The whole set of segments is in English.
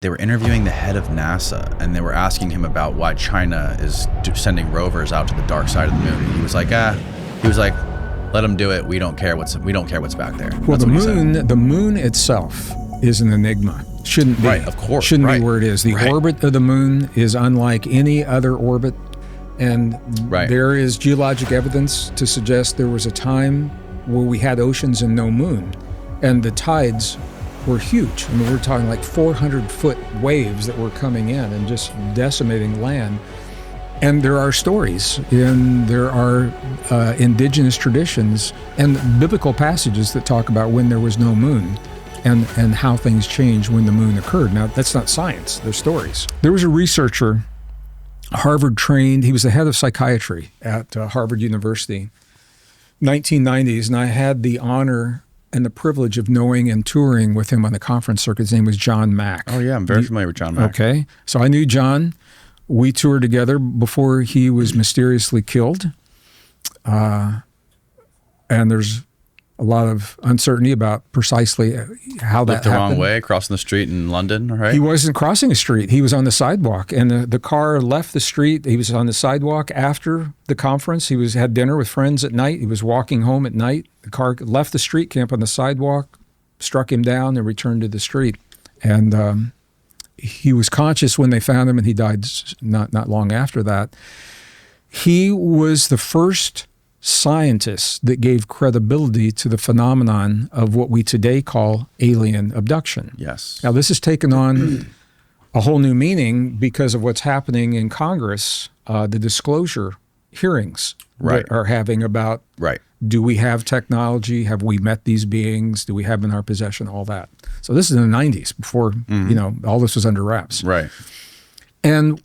they were interviewing the head of NASA, and they were asking him about why China is sending rovers out to the dark side of the moon. And he was like, let them do it. We don't care what's back there. Well, the moon itself is an enigma. Shouldn't be. Right, of course. Shouldn't be where it is. The orbit of the moon is unlike any other orbit, and there is geologic evidence to suggest there was a time where we had oceans and no moon, and the tides were huge. I mean, we're talking like 400-foot waves that were coming in and just decimating land. And there are stories, and there are indigenous traditions and biblical passages that talk about when there was no moon and how things changed when the moon occurred. Now, that's not science. They're stories. There was a researcher, Harvard trained, he was the head of psychiatry at Harvard University, 1990s, and I had the honor and the privilege of knowing and touring with him on the conference circuit. His name was John Mack. Oh, yeah, I'm very familiar with John Mack. Okay, so I knew John. We toured together before he was mysteriously killed. And there's a lot of uncertainty about precisely how that happened. The wrong way, crossing the street in London, right? He wasn't crossing a street. He was on the sidewalk, and the car left the street. He was on the sidewalk after the conference. He had dinner with friends at night. He was walking home at night. The car left the street camp on the sidewalk, struck him down, and returned to the street. And he was conscious when they found him, and he died not long after that. He was the first scientist that gave credibility to the phenomenon of what we today call alien abduction. Yes. Now, this has taken on a whole new meaning because of what's happening in Congress, the disclosure hearings that are having about do we have technology? Have we met these beings? Do we have in our possession all that? So this is in the 90s before, all this was under wraps. Right. And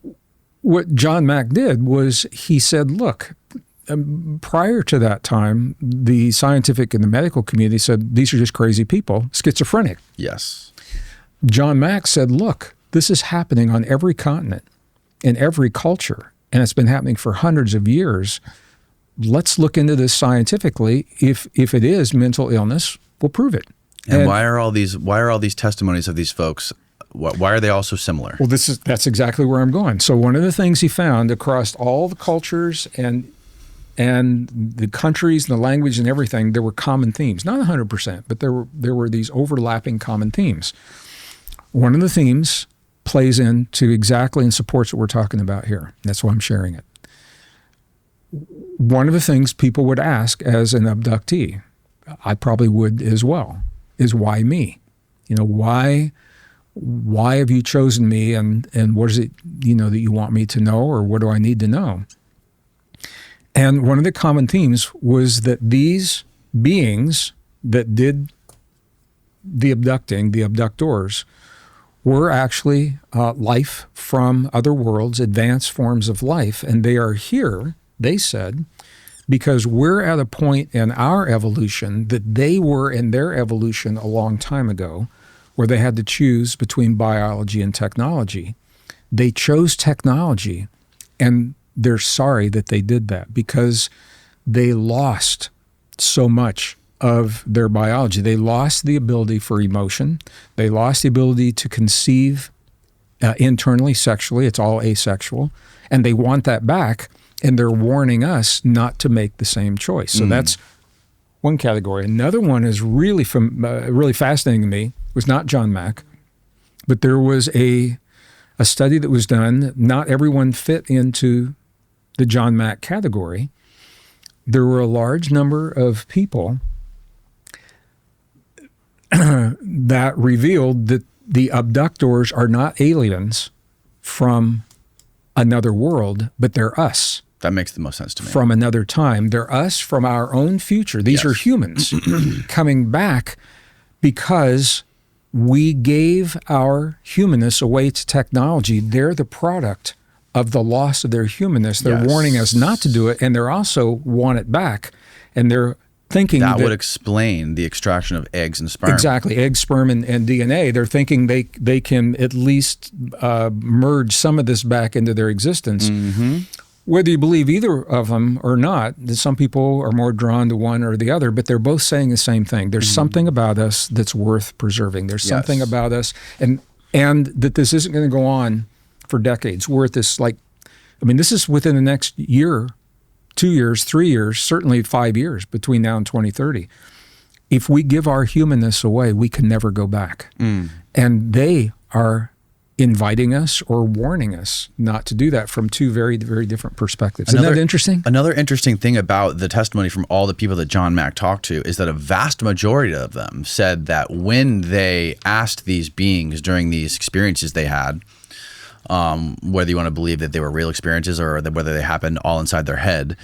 what John Mack did was he said, look, prior to that time, the scientific and the medical community said, these are just crazy people, schizophrenic. Yes. John Mack said, look, this is happening on every continent, in every culture, and it's been happening for hundreds of years. Let's look into this scientifically. If it is mental illness, we'll prove it. And why are all these testimonies of these folks, why are they all so similar? Well, that's exactly where I'm going. So one of the things he found across all the cultures and the countries and the language and everything, there were common themes. Not 100%, but there were these overlapping common themes. One of the themes plays into exactly and supports what we're talking about here. That's why I'm sharing it. One of the things people would ask as an abductee, I probably would as well, is why me? Why have you chosen me, and what is it, that you want me to know, or what do I need to know? And one of the common themes was that these beings that did the abducting, the abductors, were actually life from other worlds, advanced forms of life, and they are here, they said, because we're at a point in our evolution that they were in their evolution a long time ago, where they had to choose between biology and technology. They chose technology, and they're sorry that they did that because they lost so much of their biology. They lost the ability for emotion. They lost the ability to conceive internally, sexually. It's all asexual. And they want that back, and they're warning us not to make the same choice. So that's one category. Another one is really fascinating to me. It was not John Mack, but there was a study that was done. Not everyone fit into the John Mack category. There were a large number of people that revealed that the abductors are not aliens from another world, but they're us. That makes the most sense to me. From another time. They're us from our own future. These are humans coming back because we gave our humanness away to technology. They're the product of the loss of their humanness. They're warning us not to do it, and they're also want it back. And they're thinking that would explain the extraction of eggs and sperm. Exactly, eggs, sperm, and DNA. They're thinking they can at least merge some of this back into their existence. Mm-hmm. Whether you believe either of them or not, some people are more drawn to one or the other, but they're both saying the same thing. There's something about us that's worth preserving. There's something about us, and and that this isn't going to go on for decades. We're at this this is within the next year, 2 years, 3 years, certainly 5 years between now and 2030. If we give our humanness away, we can never go back. And they are inviting us or warning us not to do that from two very, very different perspectives. Isn't that interesting? Another interesting thing about the testimony from all the people that John Mack talked to is that a vast majority of them said that when they asked these beings during these experiences they had, whether you want to believe that they were real experiences or that whether they happened all inside their head,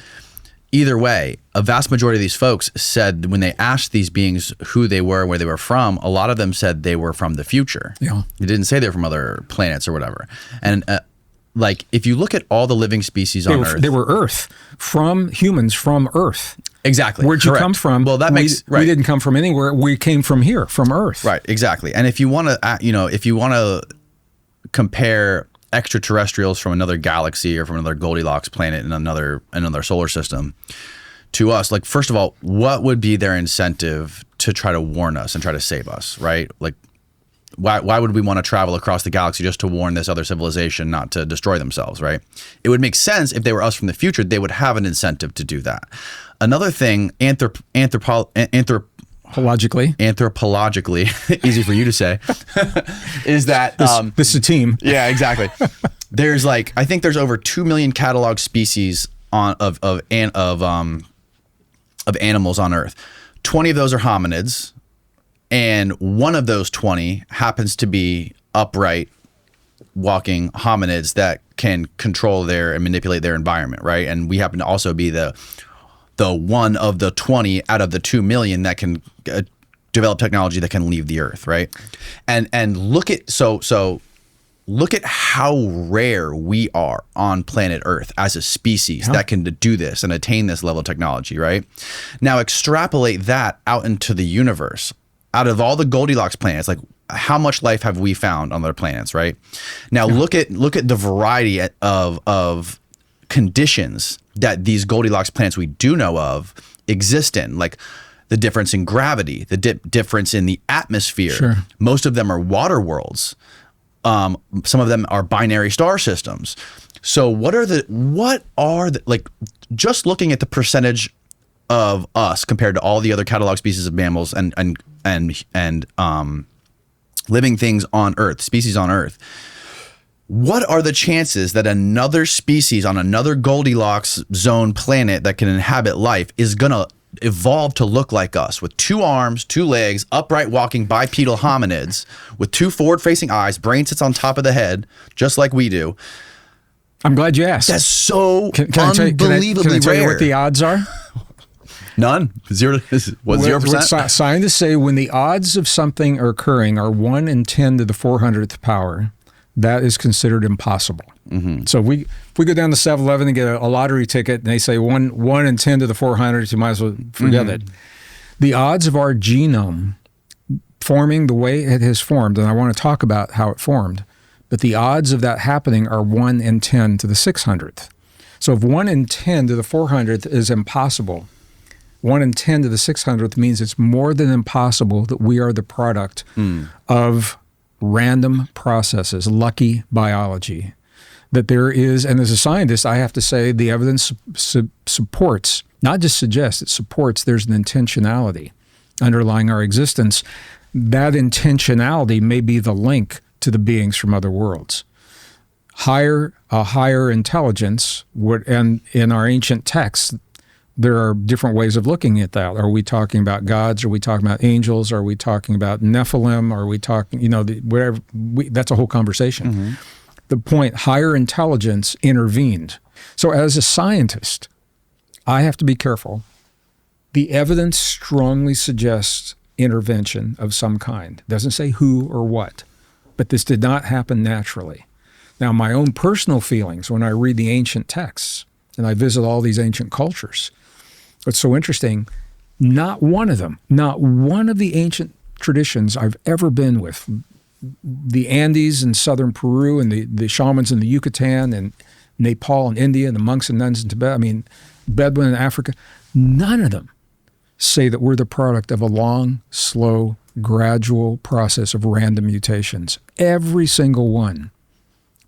either way, a vast majority of these folks said when they asked these beings who they were, where they were from, a lot of them said they were from the future. Yeah. They didn't say they were from other planets or whatever. And if you look at all the living species on Earth. They were Earth, humans from Earth. Exactly. Where'd you come from? Well, that makes We didn't come from anywhere. We came from here, from Earth. Right, exactly. And if you want to, compare extraterrestrials from another galaxy or from another Goldilocks planet in another solar system to us, like, first of all, what would be their incentive to try to warn us and try to save us, right? Like, why would we want to travel across the galaxy just to warn this other civilization not to destroy themselves, right? It would make sense if they were us from the future, they would have an incentive to do that. Another thing, anthropologically, easy for you to say, is that this is a team. Yeah, exactly. There's I think there's over 2 million cataloged species of animals on Earth. 20 of those are hominids, and one of those 20 happens to be upright walking hominids that can control and manipulate their environment, right? And we happen to also be the one of the 20 out of the 2 million that can develop technology that can leave the Earth, right? And look at look at how rare we are on planet Earth as a species that can do this and attain this level of technology, right? Now extrapolate that out into the universe. Out of all the Goldilocks planets, how much life have we found on other planets, right? Now look at the variety of conditions that these Goldilocks planets we do know of exist in, like the difference in gravity, the difference in the atmosphere. Sure. Most of them are water worlds. Some of them are binary star systems. So what are just looking at the percentage of us compared to all the other cataloged species of mammals and living things on Earth, species on Earth, what are the chances that another species on another Goldilocks zone planet that can inhabit life is going to evolve to look like us with 2 arms, 2 legs, upright walking bipedal hominids with 2 forward-facing eyes, brain sits on top of the head, just like we do? I'm glad you asked. That's so Can unbelievably I tell you rare. what the odds are? None. 0%. What scientists say when the odds of something occurring are 1 in 10 to the 400th power, that is considered impossible. Mm-hmm. So if we go down to 7-Eleven and get a lottery ticket and they say 1 in 10 to the 400th, you might as well forget it. The odds of our genome forming the way it has formed, and I want to talk about how it formed, but the odds of that happening are 1 in 10 to the 600th. So if 1 in 10 to the 400th is impossible, 1 in 10 to the 600th means it's more than impossible that we are the product of random processes, lucky biology. That there is, and as a scientist, I have to say the evidence supports, not just suggests, it supports there's an intentionality underlying our existence. That intentionality may be the link to the beings from other worlds. A higher intelligence would, and in our ancient texts, there are different ways of looking at that. Are we talking about gods? Are we talking about angels? Are we talking about Nephilim? Are we talking, whatever? That's a whole conversation. Mm-hmm. The point, higher intelligence intervened. So as a scientist, I have to be careful. The evidence strongly suggests intervention of some kind. It doesn't say who or what, but this did not happen naturally. Now, my own personal feelings when I read the ancient texts and I visit all these ancient cultures, what's so interesting, not one of the ancient traditions I've ever been with, the Andes in southern Peru and the shamans in the Yucatan and Nepal and India and the monks and nuns in Tibet, Bedouin in Africa, none of them say that we're the product of a long, slow gradual process of random mutations. Every single one,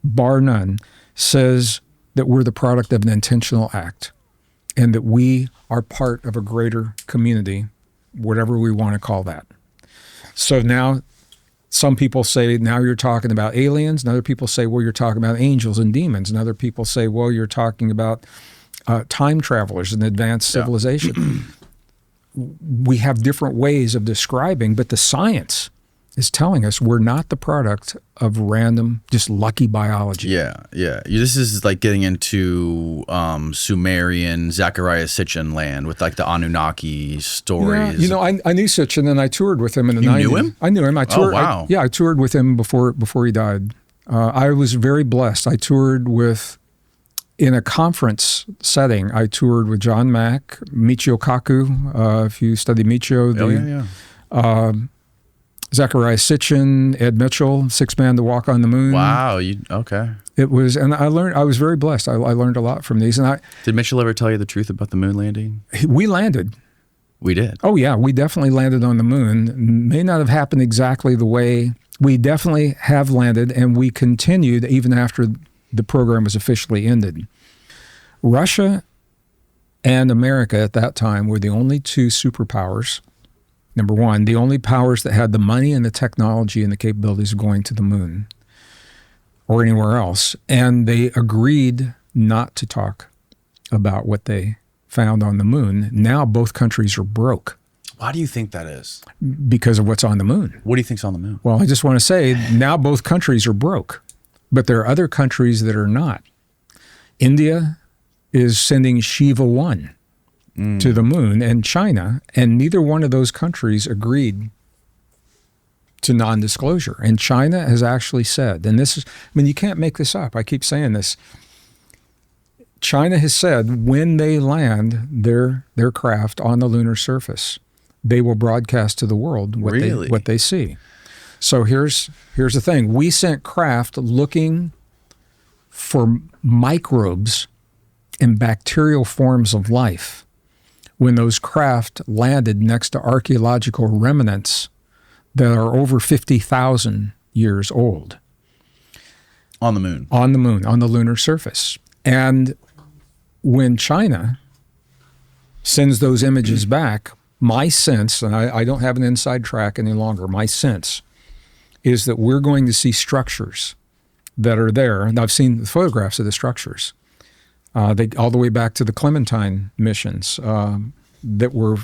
bar none, says that we're the product of an intentional act and that we are part of a greater community, whatever we want to call that. So now some people say, now you're talking about aliens, and other people say, well, you're talking about angels and demons, and other people say, well, you're talking about time travelers and advanced civilization. We have different ways of describing, but the science is telling us we're not the product of random, just lucky biology. Yeah. This is like getting into Sumerian, Zachariah Sitchin land with like the Anunnaki stories. Yeah, I knew Sitchin, and I toured with him in the 90s. You knew him? I knew him. I toured. Oh, wow. I toured with him before he died. I was very blessed. I toured in a conference setting. I toured with John Mack, Michio Kaku, if you study Michio. Zachariah Sitchin, Ed Mitchell, sixth man to walk on the moon. Wow. Okay. It was, and I was very blessed. I learned a lot from these. And Did Mitchell ever tell you the truth about the moon landing? We landed. We did. Oh yeah, we definitely landed on the moon. May not have happened exactly the way we definitely have landed, and we continued even after the program was officially ended. Russia and America at that time were the only two superpowers. Number one, the only powers that had the money and the technology and the capabilities of going to the moon or anywhere else. And they agreed not to talk about what they found on the moon. Now both countries are broke. Why do you think that is? Because of what's on the moon. What do you think's on the moon? Well, I just want to say now both countries are broke, but there are other countries that are not. India is sending Shiva 1 to the moon, and China, and neither one of those countries agreed to non-disclosure. And China has actually said, and this is, you can't make this up. I keep saying this. China has said when they land their craft on the lunar surface, they will broadcast to the world what they see. So here's the thing. We sent craft looking for microbes and bacterial forms of life. When those craft landed next to archaeological remnants that are over 50,000 years old. On the moon. On the moon, on the lunar surface. And when China sends those images back, my sense, and I don't have an inside track any longer, my sense is that we're going to see structures that are there. And I've seen the photographs of the structures. They all the way back to the Clementine missions that were,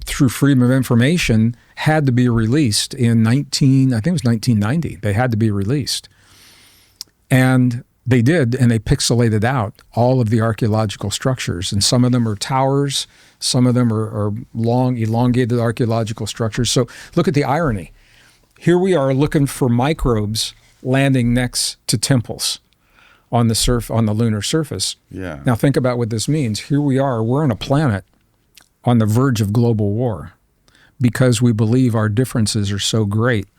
through freedom of information, had to be released in 1990. They had to be released. And they did, and they pixelated out all of the archaeological structures. And some of them are towers, some of them are long, elongated archaeological structures. So look at the irony. Here we are looking for microbes landing next to temples on the lunar surface. Yeah. Now think about what this means. Here we are, we're on a planet on the verge of global war because we believe our differences are so great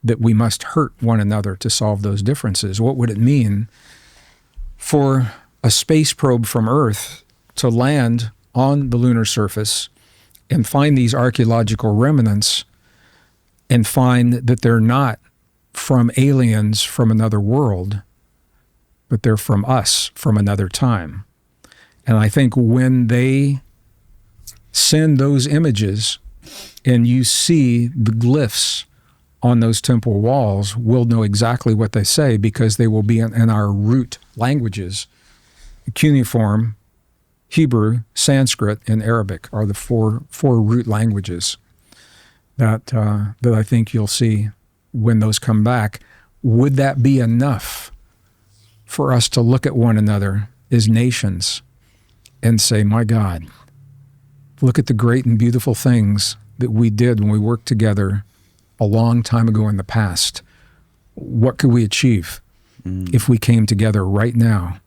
that we must hurt one another to solve those differences. What would it mean for a space probe from Earth to land on the lunar surface and find these archaeological remnants and find that they're not from aliens from another world, but they're from us from another time? And I think when they send those images and you see the glyphs on those temple walls, we'll know exactly what they say because they will be in our root languages. Cuneiform, Hebrew, Sanskrit, and Arabic are the four root languages that I think you'll see when those come back. Would that be enough for us to look at one another as nations and say, my God, look at the great and beautiful things that we did when we worked together a long time ago in the past. What could we achieve if we came together right now?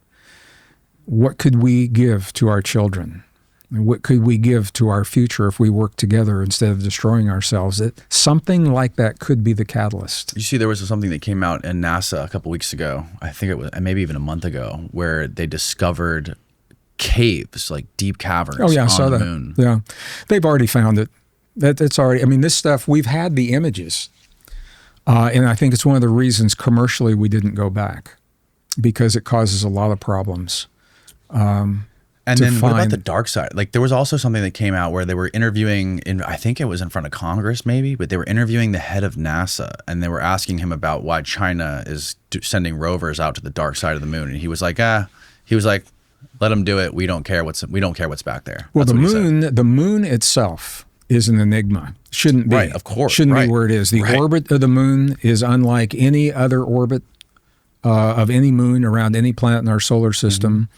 What could we give to our children? What could we give to our future if we work together instead of destroying ourselves? Something like that could be the catalyst. You see, there was something that came out in NASA a couple weeks ago, I think it was maybe even a month ago, where they discovered caves, like deep caverns on the moon. Yeah, they've already found it. That's already. I mean, this stuff we've had the images, and I think it's one of the reasons commercially we didn't go back, because it causes a lot of problems. And then what about the dark side? Like there was also something that came out where they were interviewing, I think it was in front of Congress maybe, but they were interviewing the head of NASA and they were asking him about why China is sending rovers out to the dark side of the moon. And he was like, let them do it. We don't care what's back there. Well, the moon itself is an enigma. Shouldn't be. Right, of course. Shouldn't be where it is. The orbit of the moon is unlike any other orbit of any moon around any planet in our solar system. Mm-hmm.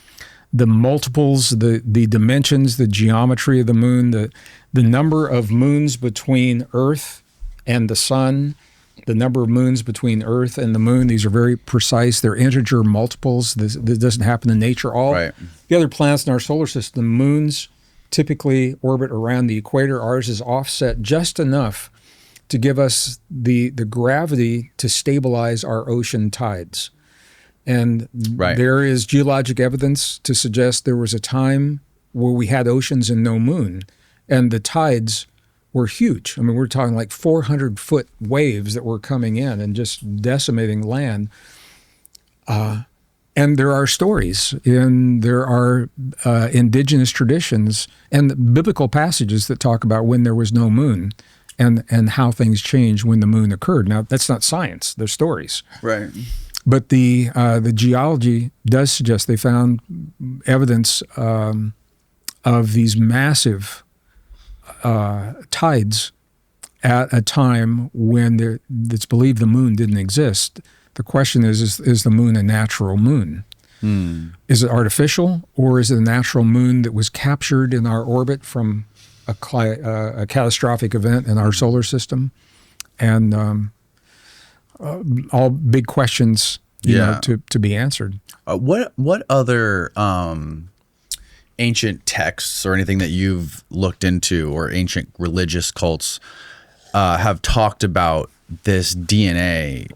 The multiples, the dimensions, the geometry of the moon, the number of moons between Earth and the sun, the number of moons between Earth and the moon, these are very precise. They're integer multiples. This doesn't happen in nature. All the other planets in our solar system, the moons typically orbit around the equator. Ours is offset just enough to give us the gravity to stabilize our ocean tides. And there is geologic evidence to suggest there was a time where we had oceans and no moon, and the tides were huge. I mean, we're talking like 400-foot waves that were coming in and just decimating land. And there are stories, and there are indigenous traditions and biblical passages that talk about when there was no moon and how things changed when the moon occurred. Now, that's not science. They're stories. Right. But the geology does suggest they found evidence of these massive tides at a time when it's believed the moon didn't exist. The question is the moon a natural moon? Is it artificial, or is it a natural moon that was captured in our orbit from a catastrophic event in our solar system? And all big questions, you know, to be answered. What other ancient texts or anything that you've looked into, or ancient religious cults have talked about this DNA,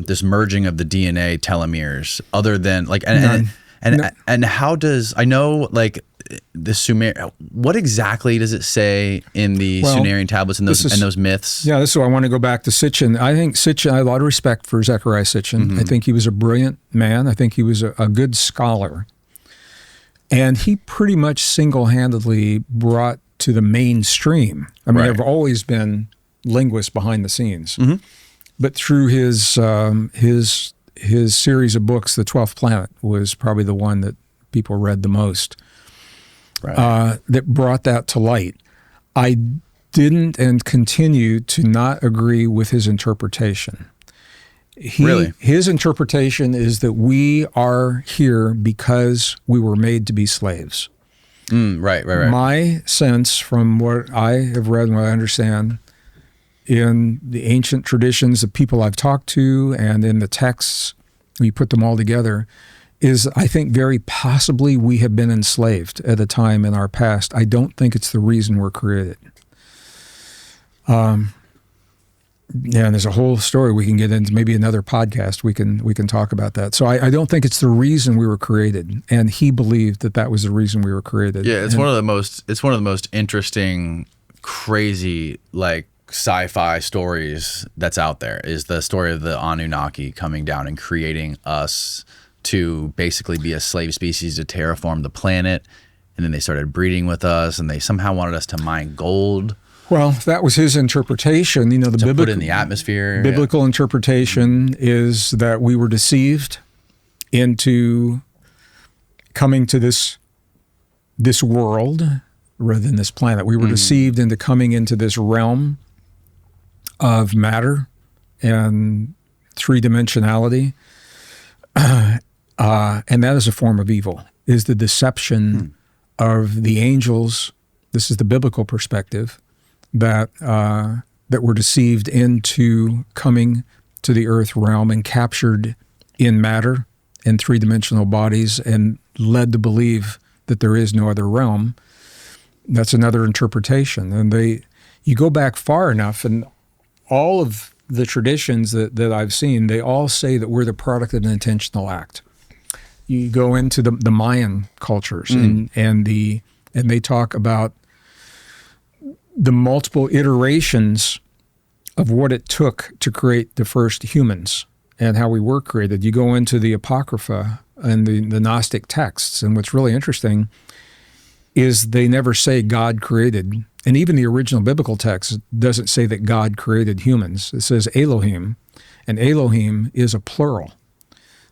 this merging of the DNA telomeres, other than like, and how does, I know like the Sumer, what exactly does it say in the Sumerian tablets and those myths? Yeah, this is why I want to go back to Sitchin. I think Sitchin, I have a lot of respect for Zechariah Sitchin. Mm-hmm. I think he was a brilliant man. I think he was a good scholar. And he pretty much single-handedly brought to the mainstream. I mean, there have always been linguists behind the scenes. Mm-hmm. But through his series of books, The 12th Planet was probably the one that people read the most. That brought that to light. I didn't and continue to not agree with his interpretation. His interpretation is that we are here because we were made to be slaves. Right. My sense from what I have read and what I understand in the ancient traditions, the people I've talked to, and in the texts, we put them all together, is I think very possibly we have been enslaved at a time in our past. I don't think it's the reason we're created. And there's a whole story we can get into, maybe another podcast we can talk about that. So I don't think it's the reason we were created, and he believed that was the reason we were created. Yeah, it's one of the most interesting, crazy, like sci-fi stories that's out there, is the story of the Anunnaki coming down and creating us to basically be a slave species to terraform the planet, and then they started breeding with us, and they somehow wanted us to mine gold. Well, that was his interpretation. You know, the put in the atmosphere. Biblical interpretation is that we were deceived into coming to this world rather than this planet. We were deceived into coming into this realm of matter and three-dimensionality. And that is a form of evil, is the deception of the angels. This is the biblical perspective, that were deceived into coming to the earth realm and captured in matter and three-dimensional bodies and led to believe that there is no other realm. That's another interpretation. And you go back far enough, and all of the traditions that I've seen, they all say that we're the product of an intentional act. You go into the Mayan cultures and they talk about the multiple iterations of what it took to create the first humans and how we were created. You go into the Apocrypha and the Gnostic texts, and what's really interesting is they never say God created, and even the original biblical text doesn't say that God created humans. It says Elohim, and Elohim is a plural.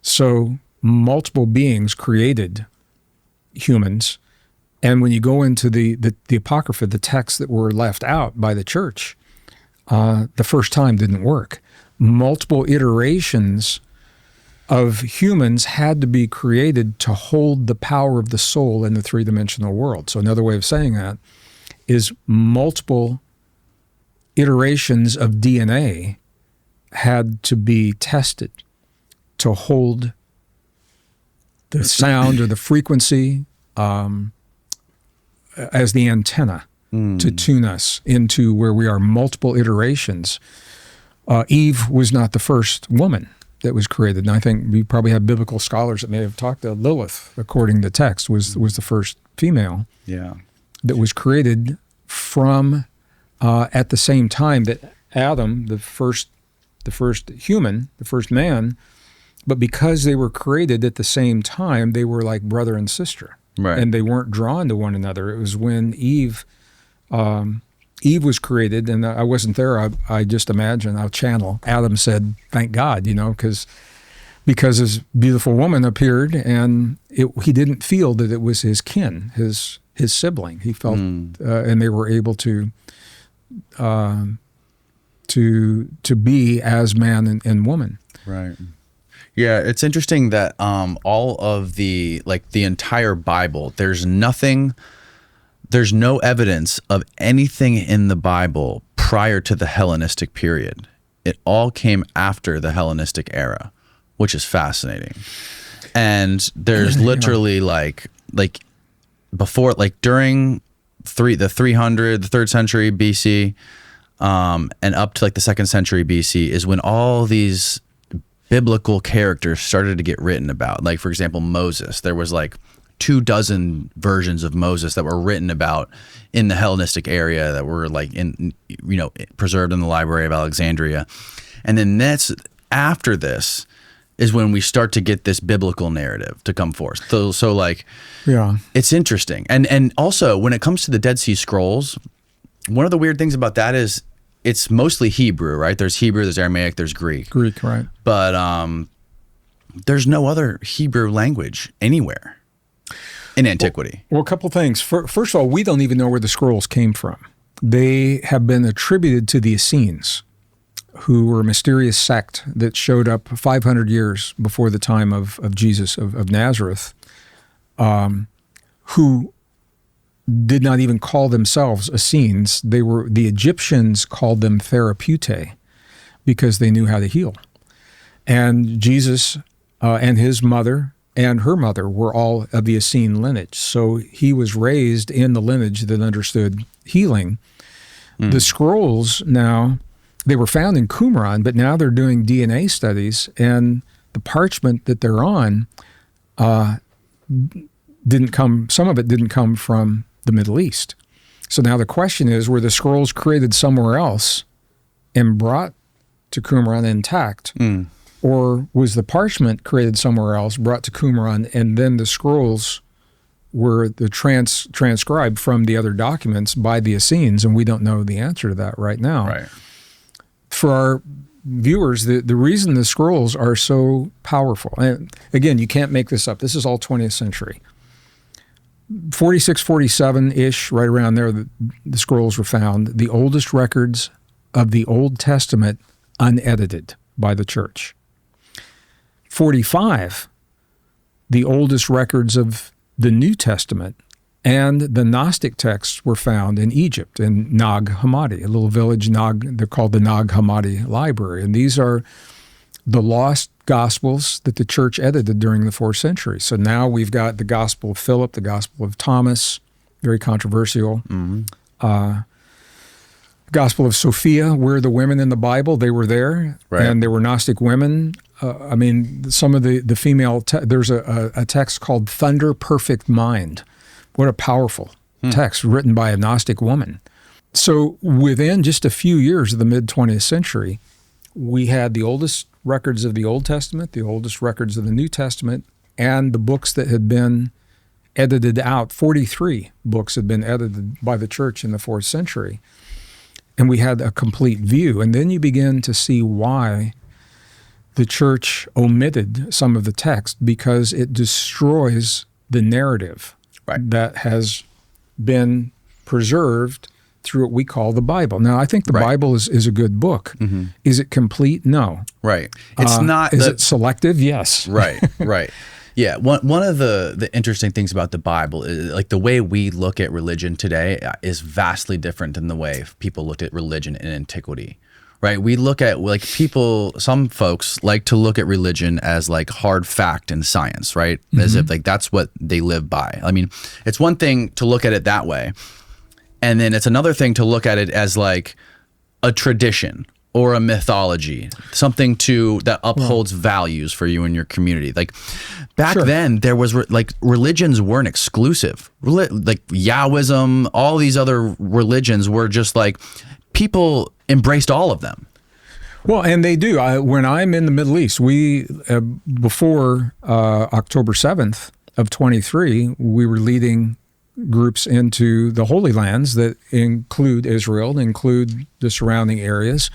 So multiple beings created humans, and when you go into the Apocrypha, the texts that were left out by the church, the first time didn't work. Multiple iterations of humans had to be created to hold the power of the soul in the three-dimensional world. So another way of saying that is multiple iterations of DNA had to be tested to hold the sound or the frequency as the antenna to tune us into where we are. Multiple iterations. Eve was not the first woman that was created. And I think we probably have biblical scholars that may have talked to Lilith, according to text, was the first female that was created from at the same time that Adam, the first human, the first man, but because they were created at the same time, they were like brother and sister. Right. And they weren't drawn to one another. It was when Eve was created, and I wasn't there. I just imagine, I'll channel. Adam said, "Thank God," because this beautiful woman appeared, and he didn't feel that it was his kin, his sibling. He felt, and they were able to be as man and woman. Right. Yeah, it's interesting that all of the entire Bible, there's no evidence of anything in the Bible prior to the Hellenistic period. It all came after the Hellenistic era, which is fascinating. And there's literally during the 3rd century BC and up to the 2nd century BC is when all these biblical characters started to get written about. Like, for example, Moses. There was 24 versions of Moses that were written about in the Hellenistic area that were preserved in the Library of Alexandria. And then after this is when we start to get this biblical narrative to come forth. So it's interesting. And also when it comes to the Dead Sea Scrolls, one of the weird things about that is it's mostly Hebrew, right? There's Hebrew, there's Aramaic, there's Greek. Greek, right. But there's no other Hebrew language anywhere in antiquity. Well, a couple things. First of all, we don't even know where the scrolls came from. They have been attributed to the Essenes, who were a mysterious sect that showed up 500 years before the time of Jesus of Nazareth, who did not even call themselves Essenes. The Egyptians called them therapeutae because they knew how to heal. And Jesus and his mother and her mother were all of the Essene lineage. So he was raised in the lineage that understood healing. The scrolls now, they were found in Qumran, but now they're doing DNA studies, and the parchment that they're on some of it didn't come from the Middle East. So now the question is, were the scrolls created somewhere else and brought to Qumran intact? Or was the parchment created somewhere else, brought to Qumran, and then the scrolls were transcribed from the other documents by the Essenes? And we don't know the answer to that right now. Right. For our viewers, the reason the scrolls are so powerful, and again, you can't make this up. This is all 20th century. 46, 47-ish, right around there, the scrolls were found. The oldest records of the Old Testament unedited by the church. 45, the oldest records of the New Testament, and the Gnostic texts were found in Egypt, in Nag Hammadi, a little village, they're called the Nag Hammadi Library. And these are the lost Gospels that the church edited during the 4th century. So now we've got the Gospel of Philip, the Gospel of Thomas, very controversial. Gospel of Sophia, where the women in the Bible, they were there, and there were Gnostic women. Some of the female, there's a text called Thunder Perfect Mind. What a powerful text written by a Gnostic woman. So within just a few years of the mid-20th century, we had the oldest records of the Old Testament, the oldest records of the New Testament, and the books that had been edited out. 43 books had been edited by the church in the 4th century. And we had a complete view. And then you begin to see why the church omitted some of the text, because it destroys the narrative that has been preserved through what we call the Bible. Now, I think the Bible is a good book. Is it complete? No. Right. It's not. Is it selective? Yes. Right. Yeah. One of the interesting things about the Bible is, like, the way we look at religion today is vastly different than the way people looked at religion in antiquity. Right. We look at, like, some folks like to look at religion as like hard fact and science, right? As if like that's what they live by. I mean, it's one thing to look at it that way. And then it's another thing to look at it as like a tradition or a mythology, something that upholds values for you and your community. Like back then, there was like religions weren't exclusive. Like Yahwism, all these other religions were just like people embraced all of them. Well, and they do. When I'm in the Middle East, we before October 7th of 23, we were leading groups into the Holy Lands that include Israel, include the surrounding areas.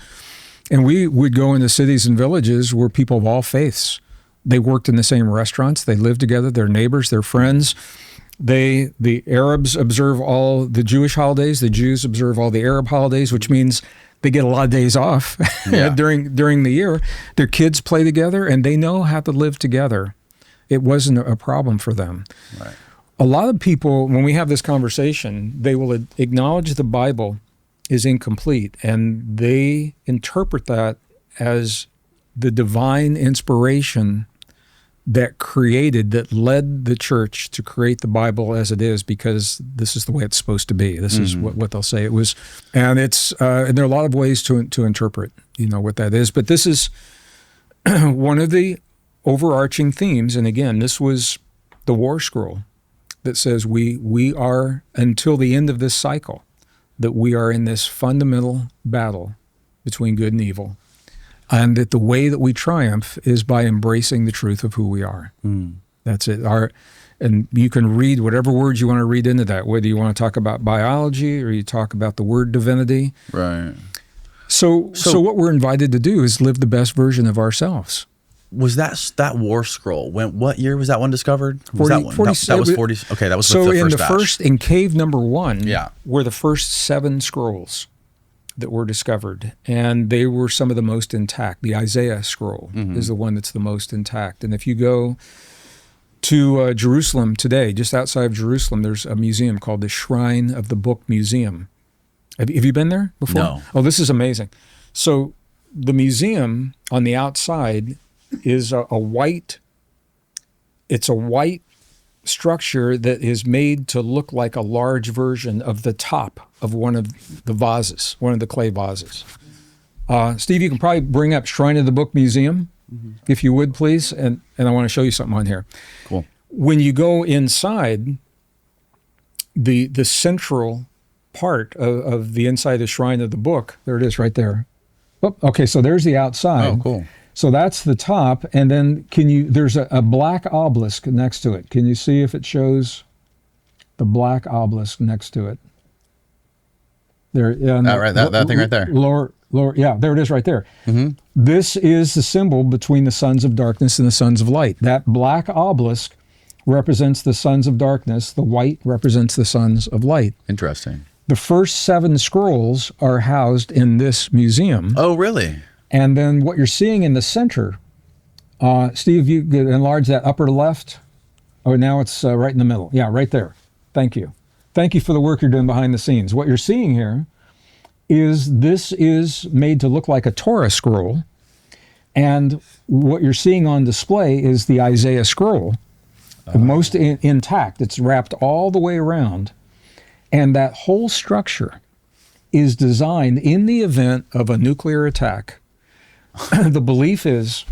And we would go into cities and villages where people of all faiths, they worked in the same restaurants, they lived together, they're neighbors, they're friends. The Arabs observe all the Jewish holidays, the Jews observe all the Arab holidays, which means they get a lot of days off during the year. Their kids play together and they know how to live together. It wasn't a problem for them. Right. A lot of people, when we have this conversation, they will acknowledge the Bible is incomplete, and they interpret that as the divine inspiration that led the church to create the Bible as it is, because this is the way it's supposed to be. This is what they'll say it was. And it's and there are a lot of ways to interpret, what that is. But this is one of the overarching themes. And again, this was the War Scroll that says we are, until the end of this cycle, that we are in this fundamental battle between good and evil. And that the way that we triumph is by embracing the truth of who we are. That's it. And you can read whatever words you want to read into that, whether you want to talk about biology or you talk about the word divinity. Right. So what we're invited to do is live the best version of ourselves. Was that War Scroll? What year was that one discovered? Was 40, that one? That was 40. Okay, that was so the first batch. In cave number 1, Yeah. were the first 7 scrolls that were discovered, and they were some of the most intact. The Isaiah scroll is the one that's the most intact. And if you go to Jerusalem today, just outside of Jerusalem, there's a museum called the Shrine of the Book Museum. Have you been there before? No. Oh, this is amazing. So the museum on the outside is a white structure that is made to look like a large version of the top of one of the vases, one of the clay vases. Steve, you can probably bring up Shrine of the Book Museum, if you would, please, and I want to show you something on here. Cool. When you go inside, the central part of the inside of the Shrine of the Book, there it is right there. Oh, okay, so there's the outside. Oh, cool. So that's the top, and then there's a black obelisk next to it. Can you see if it shows the black obelisk next to it? There, right, that thing right there. Lower, yeah, there it is right there. This is the symbol between the sons of darkness and the sons of light. That black obelisk represents the sons of darkness. The white represents the sons of light. Interesting. The first 7 scrolls are housed in this museum. Oh, really? And then what you're seeing in the center, Steve, you could enlarge that upper left. Oh, now it's right in the middle. Yeah, right there. Thank you. Thank you for the work you're doing behind the scenes. What you're seeing here is this is made to look like a Torah scroll. And what you're seeing on display is the Isaiah scroll, the most intact. It's wrapped all the way around. And that whole structure is designed in the event of a nuclear attack. The belief is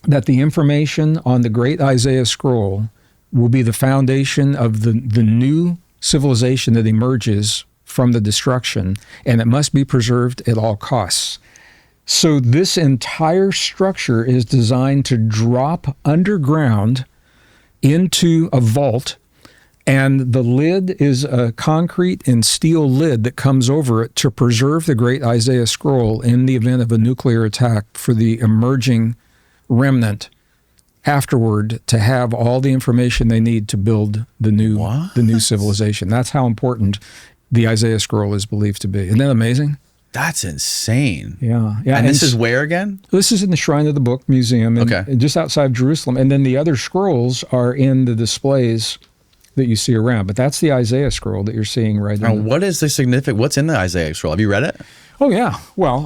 that the information on the great Isaiah scroll will be the foundation of the new civilization that emerges from the destruction, and it must be preserved at all costs. So this entire structure is designed to drop underground into a vault, and the lid is a concrete and steel lid that comes over it to preserve the great Isaiah scroll in the event of a nuclear attack for the emerging remnant afterward to have all the information they need to build the new civilization. That's how important the Isaiah scroll is believed to be. Isn't that amazing? That's insane. Yeah. And this is where again? This is in the Shrine of the Book Museum, just outside Jerusalem. And then the other scrolls are in the displays that you see around. But that's the Isaiah scroll that you're seeing right now. What is the significant? What's in the Isaiah scroll? Have you read it? Oh, yeah. Well,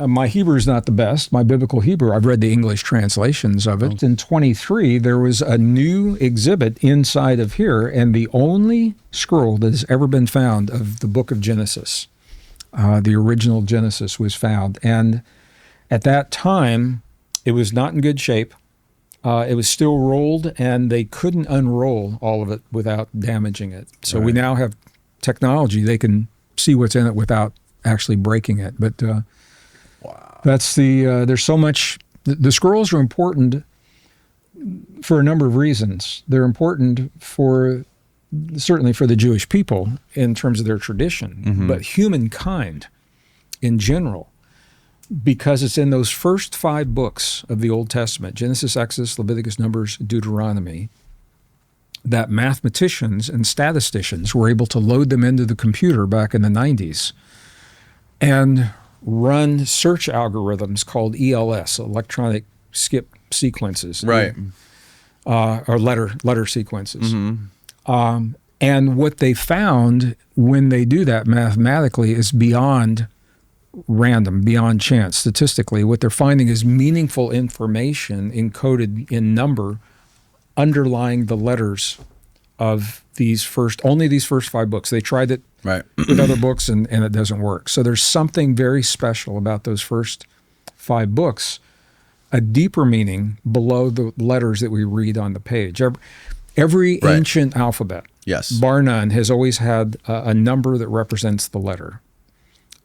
my Hebrew is not the best. My biblical Hebrew, I've read the English translations of it. In 23, there was a new exhibit inside of here, and the only scroll that has ever been found of the book of Genesis, the original Genesis, was found. And at that time, it was not in good shape. It was still rolled, and they couldn't unroll all of it without damaging it. So we now have technology. They can see what's in it without actually breaking it. But that's there's so much. The scrolls are important for a number of reasons. They're important certainly for the Jewish people in terms of their tradition, but humankind in general, because it's in those first 5 books of the Old Testament, Genesis, Exodus, Leviticus, Numbers, Deuteronomy, that mathematicians and statisticians were able to load them into the computer back in the 90s and run search algorithms called ELS, electronic skip sequences, or letter sequences. And what they found when they do that mathematically is beyond random, beyond chance. Statistically, what they're finding is meaningful information encoded in number underlying the letters of only these first 5 books. They tried it with other books and it doesn't work. So there's something very special about those first 5 books, a deeper meaning below the letters that we read on the page. Every ancient alphabet, bar none, has always had a number that represents the letter.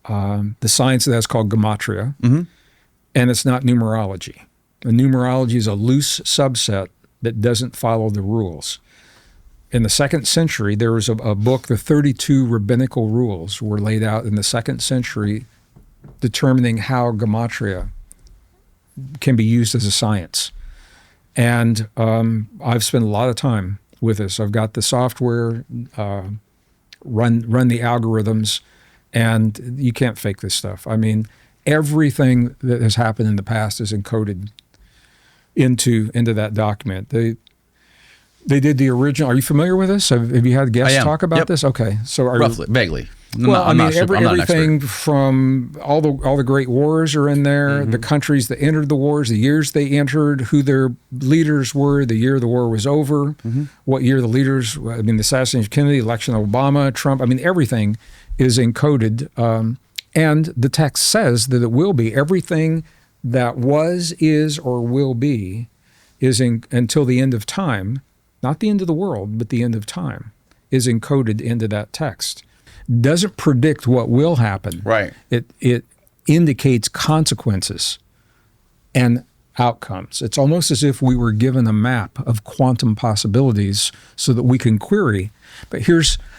The science of that's called gematria, and it's not numerology. Numerology is a loose subset that doesn't follow the rules. In the 2nd century, there was a book, the 32 rabbinical rules were laid out in the 2nd century, determining how gematria can be used as a science. And I've spent a lot of time with this. I've got the software, run the algorithms, and you can't fake this stuff. I mean, everything that has happened in the past is encoded into that document. They did the original. Are you familiar with this? Have you had guests talk about this? Okay, so roughly, vaguely. Everything from all the great wars are in there. The countries that entered the wars, the years they entered, who their leaders were, the year the war was over, what year the leaders. The assassination of Kennedy, election of Obama, Trump. everything is encoded, and the text says that it will be. Everything that was, is, or will be is until the end of time, not the end of the world, but the end of time, is encoded into that text. Doesn't predict what will happen. Right. It indicates consequences and outcomes. It's almost as if we were given a map of quantum possibilities so that we can query. But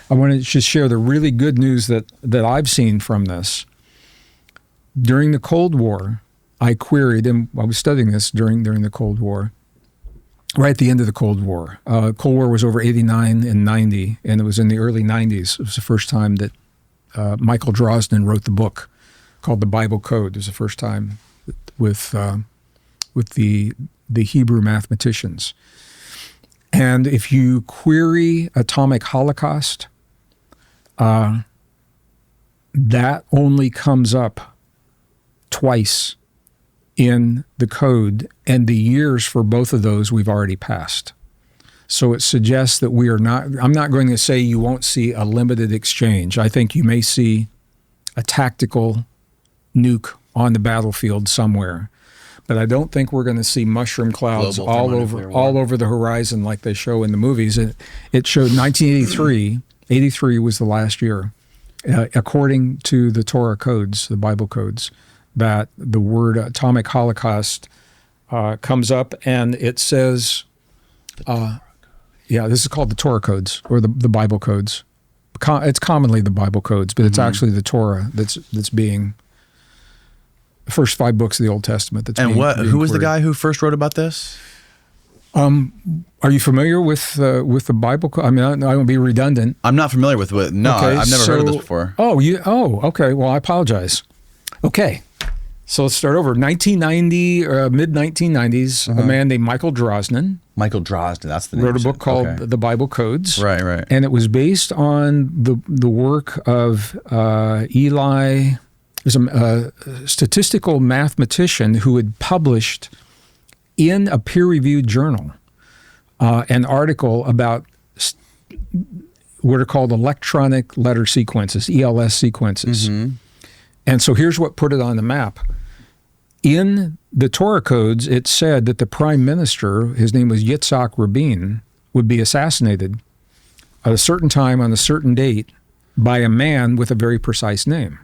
I want to just share the really good news that I've seen from this. During the Cold War, I queried, and I was studying this during the Cold War, right at the end of the Cold War. Cold War was over 89 and 90, and it was in the early 90s. It was the first time that Michael Drosnin wrote the book called The Bible Code. It was the first time with the Hebrew mathematicians. And if you query atomic holocaust, that only comes up twice in the code, and the years for both of those we've already passed. So it suggests that we are not, I'm not going to say you won't see a limited exchange. I think you may see a tactical nuke on the battlefield somewhere, but I don't think we're going to see mushroom clouds all over the horizon like they show in the movies. It showed 1983. 83 was the last year according to the Torah codes, the Bible codes, that the word atomic holocaust comes up, and it says, this is called the Torah codes, or the Bible codes. It's commonly the Bible codes, but it's actually the Torah that's being, the first 5 books of the Old Testament. And who was the guy who first wrote about this? Are you familiar with the Bible? I mean, I won't be redundant. I'm not familiar with it. No, Okay, I've never heard of this before. Okay. Well, I apologize. Okay. So let's start over. 1990, mid-1990s, a man named Michael Drosnin. Michael Drosnin, that's the name. Wrote a book called The Bible Codes. Right. And it was based on the work of Eli. There's a statistical mathematician who had published in a peer-reviewed journal an article about what are called electronic letter sequences, ELS sequences. Mm-hmm. And so here's what put it on the map. In the Torah codes, it said that the prime minister, his name was Yitzhak Rabin, would be assassinated at a certain time on a certain date by a man with a very precise name.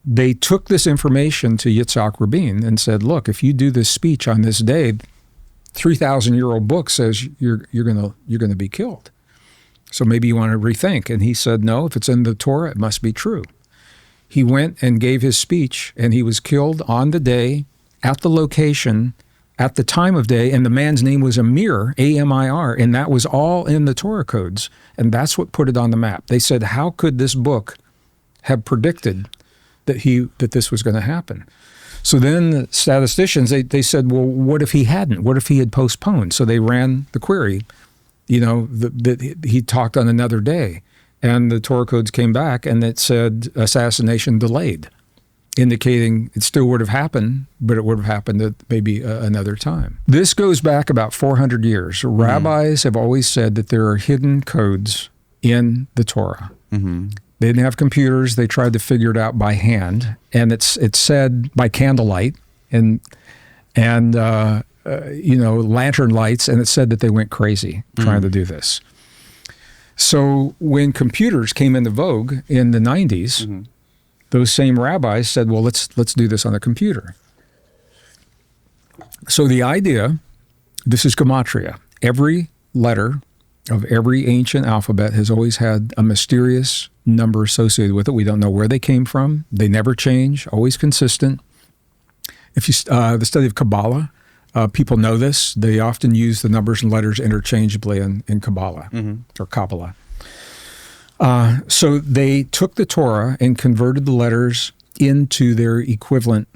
They took this information to Yitzhak Rabin and said, look, if you do this speech on this day, 3,000-year-old book says you're going to be killed. So maybe you want to rethink. And he said, no, if it's in the Torah, it must be true. He went and gave his speech, and he was killed on the day, at the location, at the time of day, and the man's name was Amir, A-M-I-R, and that was all in the Torah codes, and that's what put it on the map. They said, how could this book have predicted that this was going to happen? So then the statisticians, they said, well, what if he hadn't? What if he had postponed? So they ran the query, that he talked on another day. And the Torah codes came back, and it said assassination delayed, indicating it still would have happened, but it would have happened at maybe another time. This goes back about 400 years. Rabbis have always said that there are hidden codes in the Torah. Mm-hmm. They didn't have computers. They tried to figure it out by hand, and it's said by candlelight and lantern lights, and it said that they went crazy trying to do this. So when computers came into vogue in the 90s, those same rabbis said, well, let's do this on a computer. So the idea, this is gematria. Every letter of every ancient alphabet has always had a mysterious number associated with it. We don't know where they came from. They never change, always consistent. If you the study of Kabbalah, people know this. They often use the numbers and letters interchangeably in Kabbalah or Kabbalah. So they took the Torah and converted the letters into their equivalent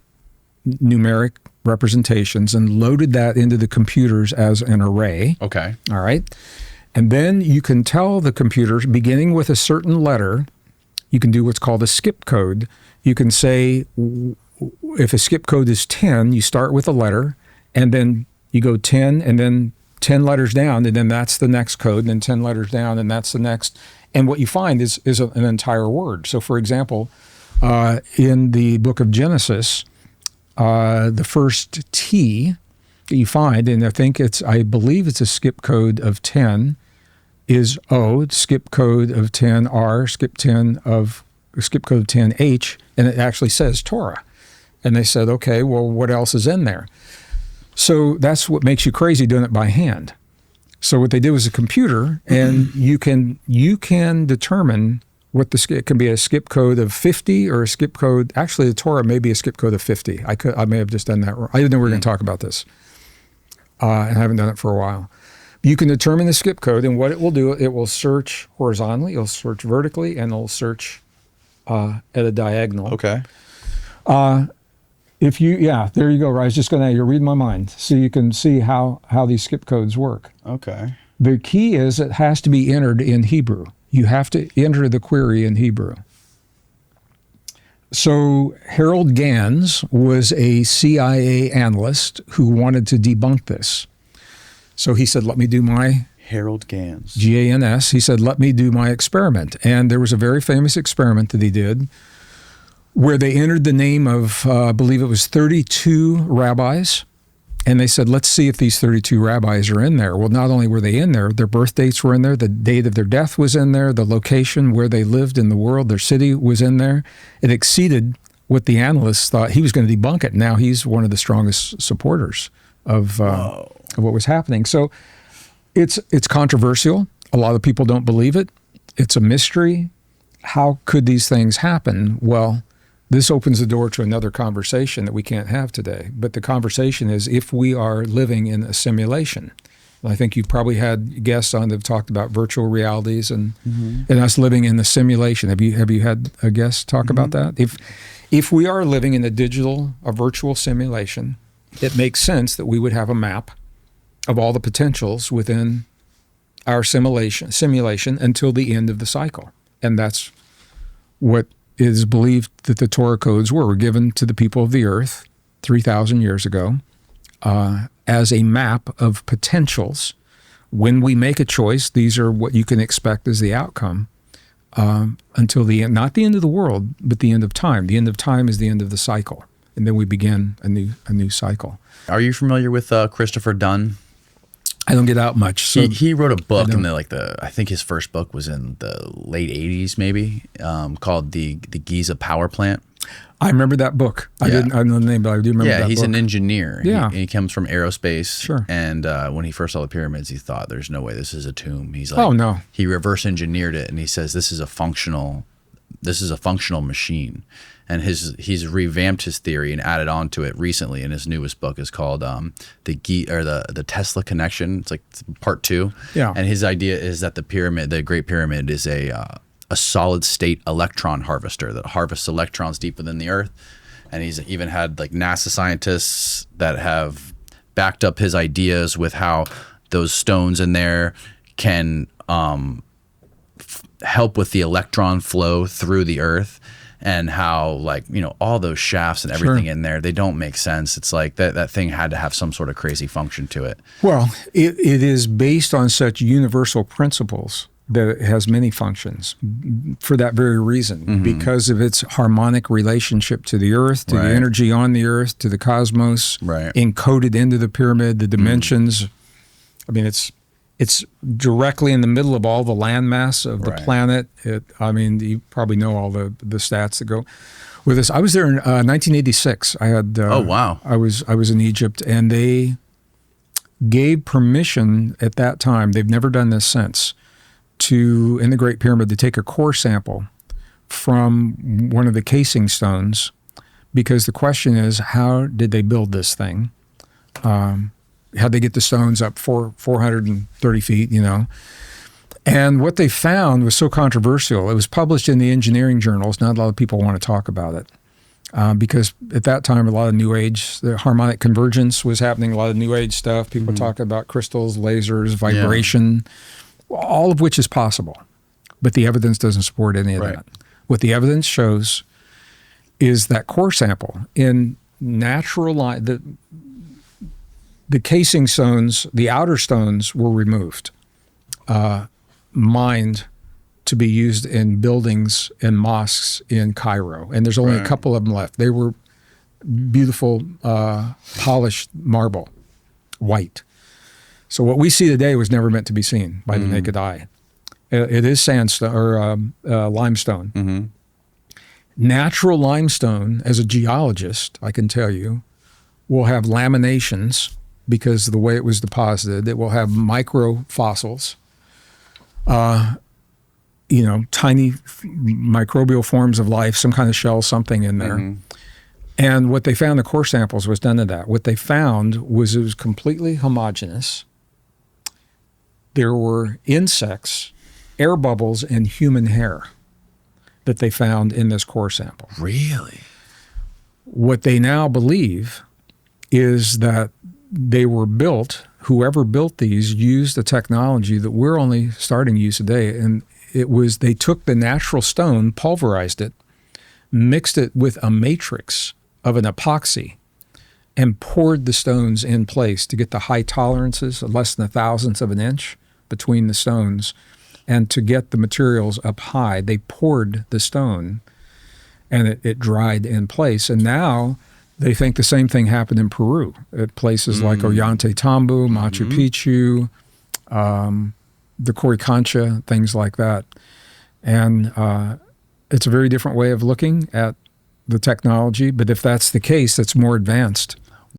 numeric representations and loaded that into the computers as an array. Okay. All right. And then you can tell the computers, beginning with a certain letter, you can do what's called a skip code. You can say, if a skip code is 10, you start with a letter, and then you go 10, and then 10 letters down, and then that's the next code, and then 10 letters down, and that's the next. And what you find is an entire word. So, for example, in the book of Genesis, the first T that you find, and I believe it's a skip code of 10, is O, skip code of 10 R, skip code of 10 H, and it actually says Torah. And they said, okay, well, what else is in there? So that's what makes you crazy doing it by hand. So what they did was a computer, and you can determine it can be a skip code of 50 or a skip code. Actually, the Torah may be a skip code of 50. I may have just done that wrong. I didn't know we were going to talk about this. And I haven't done it for a while. You can determine the skip code, and what it will do, it will search horizontally, it'll search vertically, and it'll search at a diagonal. Okay. There you go. Right, I was just going to, you're reading my mind, so you can see how these skip codes work. Okay. The key is it has to be entered in Hebrew. You have to enter the query in Hebrew. So Harold Gans was a CIA analyst who wanted to debunk this. So he said, let me do my... Harold Gans. G-A-N-S. He said, let me do my experiment. And there was a very famous experiment that he did where they entered the name of, I believe it was 32 rabbis, And they said, let's see if these 32 rabbis are in there. Well, not only were they in there, their birth dates were in there, the date of their death was in there, the location where they lived in the world, their city was in there. It exceeded what the analysts thought. He was going to debunk it. Now he's one of the strongest supporters of what was happening. So it's controversial. A lot of people don't believe it. It's a mystery. How could these things happen? Well, this opens the door to another conversation that we can't have today. But the conversation is if we are living in a simulation. I think you've probably had guests on that have talked about virtual realities and us living in a simulation. Have you had a guest talk about that? If we are living in a virtual simulation, it makes sense that we would have a map of all the potentials within our simulation until the end of the cycle. And that's what is believed that the Torah codes were given to the people of the earth 3,000 years ago as a map of potentials. When we make a choice, these are what you can expect as the outcome until the end, not the end of the world, but the end of time. The end of time is the end of the cycle. And then we begin a new cycle. Are you familiar with Christopher Dunn? I don't get out much. So he wrote a book in I think his first book was in the late 80s maybe, called the Giza Power Plant. I remember that book. I don't know the name, but I do remember that book. Yeah, he's an engineer. Yeah. He comes from aerospace. Sure. And when he first saw the pyramids, he thought, there's no way this is a tomb. He's like, oh, no. He reverse engineered it, and he says, this is a functional machine. And he's revamped his theory and added on to it recently. And his newest book is called the Tesla Connection. It's like part 2. Yeah. And his idea is that the Great Pyramid, is a solid state electron harvester that harvests electrons deep within the earth. And he's even had like NASA scientists that have backed up his ideas with how those stones in there can help with the electron flow through the earth. And how, all those shafts and everything in there, they don't make sense. It's like that thing had to have some sort of crazy function to it. Well, it is based on such universal principles that it has many functions for that very reason, because of its harmonic relationship to the earth, to the energy on the earth, to the cosmos, encoded into the pyramid, the dimensions. I mean, it's directly in the middle of all the landmass of the planet. You probably know all the stats that go with this. I was there in 1986. I had. Oh wow! I was in Egypt, and they gave permission at that time. They've never done this since. In the Great Pyramid, to take a core sample from one of the casing stones, because the question is, how did they build this thing? How'd they get the stones up 430 feet, And what they found was so controversial. It was published in the engineering journals. Not a lot of people want to talk about it because at that time, a lot of New Age, the harmonic convergence was happening, a lot of New Age stuff. People talking about crystals, lasers, vibration, all of which is possible. But the evidence doesn't support any of that. What the evidence shows is that core sample in natural light, the casing stones, the outer stones were removed, mined to be used in buildings and mosques in Cairo. And there's only a couple of them left. They were beautiful, polished marble, white. So what we see today was never meant to be seen by the naked eye. It is sandstone or limestone. Natural limestone, as a geologist, I can tell you, will have laminations because of the way it was deposited. It will have microfossils, tiny microbial forms of life, some kind of shell, something in there. And what they found, the core samples, was none of that. What they found was it was completely homogeneous. There were insects, air bubbles, and human hair that they found in this core sample. Really? What they now believe is that they were built, whoever built these used a technology that we're only starting to use today. And they took the natural stone, pulverized it, mixed it with a matrix of an epoxy, and poured the stones in place to get the high tolerances, less than a thousandth of an inch between the stones. And to get the materials up high, they poured the stone and it dried in place. And now They think the same thing happened in Peru at places like Ollantaytambo, Machu Picchu, the Coricancha, things like that. And it's a very different way of looking at the technology. But if that's the case, that's more advanced.